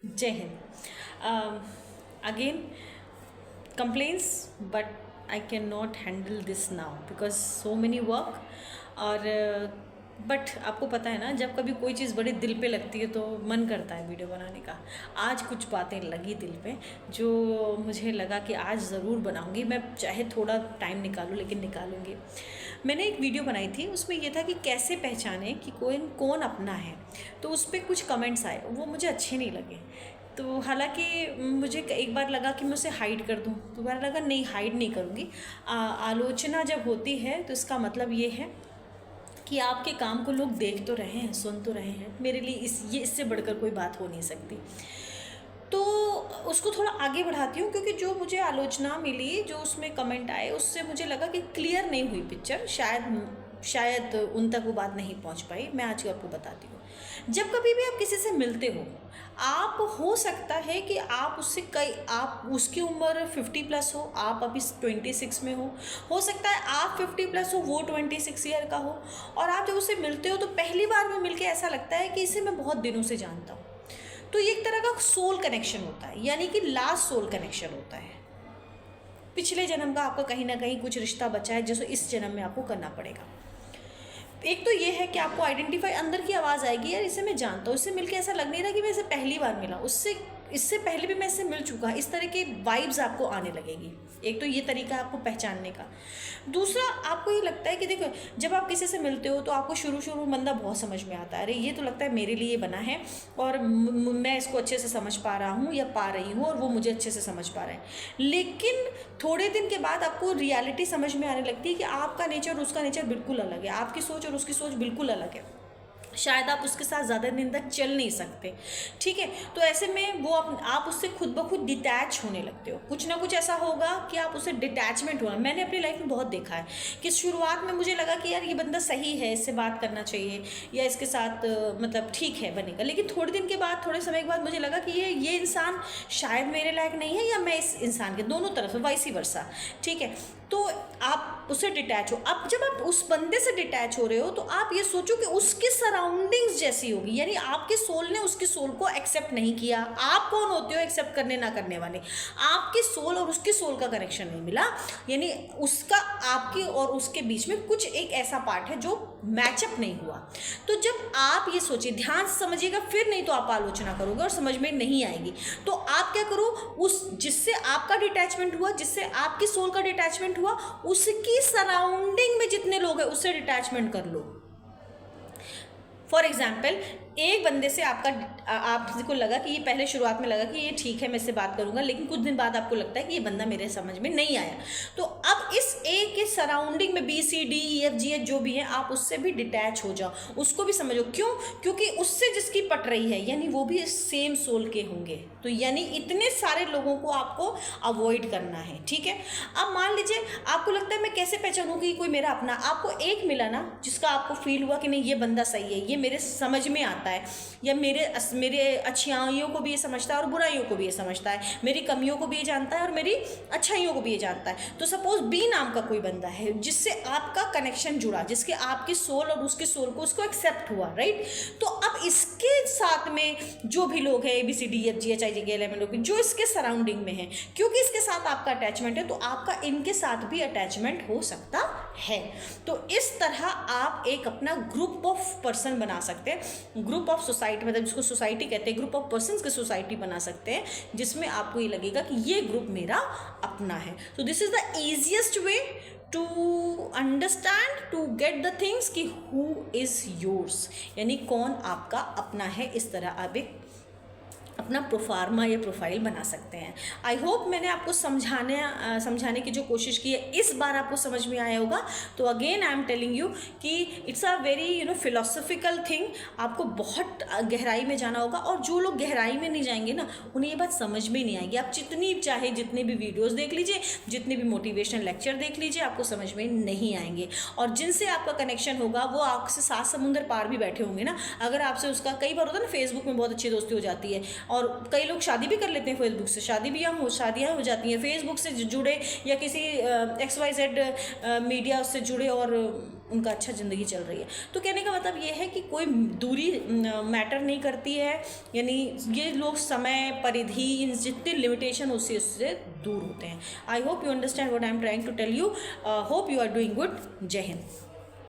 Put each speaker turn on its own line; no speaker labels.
जय Hind. Again complaints, but I cannot handle this now because so many work। और but आपको पता है ना, जब कभी कोई चीज़ बड़ी दिल पे लगती है तो मन करता है वीडियो बनाने का। आज कुछ बातें लगी दिल पे जो मुझे लगा कि आज ज़रूर बनाऊंगी। मैं चाहे थोड़ा टाइम निकालूं लेकिन निकालूंगी। मैंने एक वीडियो बनाई थी, उसमें यह था कि कैसे पहचाने कि कोई कौन अपना है। तो उस पर कुछ कमेंट्स आए, वो मुझे अच्छे नहीं लगे। तो हालांकि मुझे एक बार लगा कि मैं उसे हाइड कर दूं, दोबारा लगा नहीं, हाइड नहीं करूंगी। आलोचना जब होती है तो इसका मतलब ये है कि आपके काम को लोग देख तो रहे हैं, सुन तो रहे हैं। मेरे लिए इससे बढ़कर कोई बात हो नहीं सकती। तो उसको थोड़ा आगे बढ़ाती हूँ, क्योंकि जो मुझे आलोचना मिली, जो उसमें कमेंट आए, उससे मुझे लगा कि क्लियर नहीं हुई पिक्चर। शायद उन तक वो बात नहीं पहुँच पाई। मैं आज आपको बताती हूँ। जब कभी भी आप किसी से मिलते हो, आप हो सकता है कि आप उससे आप उसकी उम्र 50+ हो, आप अभी 26 में हो सकता है आप 50+ हो, वो 26 ईयर का हो। और आप जब उससे मिलते हो तो पहली बार में मिलके ऐसा लगता है कि इसे मैं बहुत दिनों से जानता हूँ। तो ये एक तरह का सोल कनेक्शन होता है, यानी कि लास्ट सोल कनेक्शन होता है। पिछले जन्म का आपका कहीं ना कहीं कुछ रिश्ता बचा है, जिसको इस जन्म में आपको करना पड़ेगा। एक तो ये है कि आपको आइडेंटिफाई, अंदर की आवाज़ आएगी, यार इसे मैं जानता हूँ, इससे मिलके ऐसा लग नहीं रहा कि मैं इसे पहली बार मिला, इससे पहले भी मैं इससे मिल चुका। इस तरह के वाइब्स आपको आने लगेगी। एक तो ये तरीका है आपको पहचानने का। दूसरा, आपको ये लगता है कि देखो, जब आप किसी से मिलते हो तो आपको शुरू शुरू में बंदा बहुत समझ में आता है, अरे ये तो लगता है मेरे लिए बना है और मैं इसको अच्छे से समझ पा रहा हूँ या पा रही हूँ, और वो मुझे अच्छे से समझ पा रहे हैं। लेकिन थोड़े दिन के बाद आपको रियलिटी समझ में आने लगती है कि आपका नेचर और उसका नेचर बिल्कुल अलग है, आपकी सोच और उसकी सोच बिल्कुल अलग है। शायद आप उसके साथ ज़्यादा दिन तक चल नहीं सकते, ठीक है। तो ऐसे में वो आप उससे खुद ब खुद डिटैच होने लगते हो। कुछ ना कुछ ऐसा होगा कि आप उससे डिटैचमेंट होना। मैंने अपनी लाइफ में बहुत देखा है कि शुरुआत में मुझे लगा कि यार ये बंदा सही है, इससे बात करना चाहिए या इसके साथ मतलब ठीक है बनेगा। लेकिन थोड़े दिन के बाद, थोड़े समय के बाद मुझे लगा कि ये इंसान शायद मेरे लायक नहीं है, या मैं इस इंसान के, दोनों तरफ से वाइसी वर्सा, ठीक है। तो आप उससे डिटैच हो। अब जब आप उस बंदे से डिटैच हो रहे हो तो आप ये सोचो कि उसकी सराउंडिंग्स जैसी होगी, यानी आपके सोल ने उसकी सोल को एक्सेप्ट नहीं किया। आप कौन होते हो एक्सेप्ट करने ना करने वाले? आपकी सोल और उसकी सोल का कनेक्शन नहीं मिला, यानी उसका, आपकी और उसके बीच में कुछ एक ऐसा पार्ट है जो मैचअप नहीं हुआ। तो जब आप ये सोचिए, ध्यान से समझिएगा, फिर नहीं तो आप आलोचना करोगे और समझ में नहीं आएगी। तो आप क्या करो, उस जिससे आपका डिटैचमेंट हुआ, जिससे आपकी सोल का डिटैचमेंट हुआ, उसकी सराउंडिंग में जितने लोग हैं उससे डिटैचमेंट कर लो। फॉर एग्जाम्पल, एक बंदे से आपको लगा कि ये, पहले शुरुआत में लगा कि ये ठीक है, मैं इससे बात करूंगा, लेकिन कुछ दिन बाद आपको लगता है कि ये बंदा मेरे समझ में नहीं आया। तो अब इस ए के सराउंडिंग में BCDEFGH जो भी है, आप उससे भी डिटैच हो जाओ, उसको भी समझो। क्यों? क्योंकि उससे जिसकी पट रही है, यानी वो भी सेम सोल के होंगे। तो यानी इतने सारे लोगों को आपको अवॉइड करना है, ठीक है। अब मान लीजिए आपको लगता है मैं कैसे पहचानूं कि कोई मेरा अपना? आपको एक मिला ना जिसका आपको फील हुआ कि नहीं ये बंदा सही है, ये मेरे समझ में आता है, या मेरे अच्छाइयों को भी ये समझता है और बुराइयों को भी ये समझता है, मेरी कमियों को भी ये जानता है और मेरी अच्छाइयों को भी ये जानता है। तो सपोज बी नाम का कोई बंदा है जिससे आपका कनेक्शन जुड़ा, जिसके आपकी सोल और उसके सोल को उसको एक्सेप्ट हुआ, राइट। तो अब इसके साथ में जो भी लोग हैं, ABCDEFGHIJKL लोग जो इसके सराउंडिंग में हैं, क्योंकि इसके साथ आपका अटैचमेंट है, तो आपका इनके साथ भी अटैचमेंट हो सकता है। तो इस तरह आप एक अपना ग्रुप ऑफ पर्सन बना सकते हैं, ग्रुप ऑफ सोसाइटी, मतलब जिसको सोसाइटी कहते हैं, ग्रुप ऑफ पर्सन्स की सोसाइटी बना सकते हैं, जिसमें आपको ये लगेगा कि ये ग्रुप मेरा अपना है। तो this is the easiest way to understand, to get the things कि हु इज योर्स, यानी कौन आपका अपना है। इस तरह आप एक अपना प्रोफार्मा या प्रोफाइल बना सकते हैं। आई होप मैंने आपको समझाने की जो कोशिश की है, इस बार आपको समझ में आया होगा। तो again I am telling you कि it's a very philosophical thing. आपको बहुत गहराई में जाना होगा, और जो लोग गहराई में नहीं जाएंगे ना, उन्हें ये बात समझ में नहीं आएगी। आप जितने भी वीडियोज़ देख लीजिए, जितने भी मोटिवेशनल लेक्चर देख लीजिए, आपको समझ में नहीं आएंगे। और जिनसे आपका कनेक्शन होगा वो आपसे 7 समुंदर पार भी बैठे होंगे ना। अगर आपसे उसका, कई बार होता है ना, फेसबुक में बहुत अच्छी दोस्ती हो जाती है और कई लोग शादी भी कर लेते हैं फेसबुक से, शादियाँ हो जाती हैं फेसबुक से जुड़े या किसी XYZ मीडिया उससे जुड़े और उनका अच्छा ज़िंदगी चल रही है। तो कहने का मतलब ये है कि कोई दूरी मैटर नहीं करती है, यानी ये लोग समय परिधि इन जितने लिमिटेशन उससे दूर होते हैं। I hope you understand what I am trying to tell you. Hope you are doing good. जय हिंद।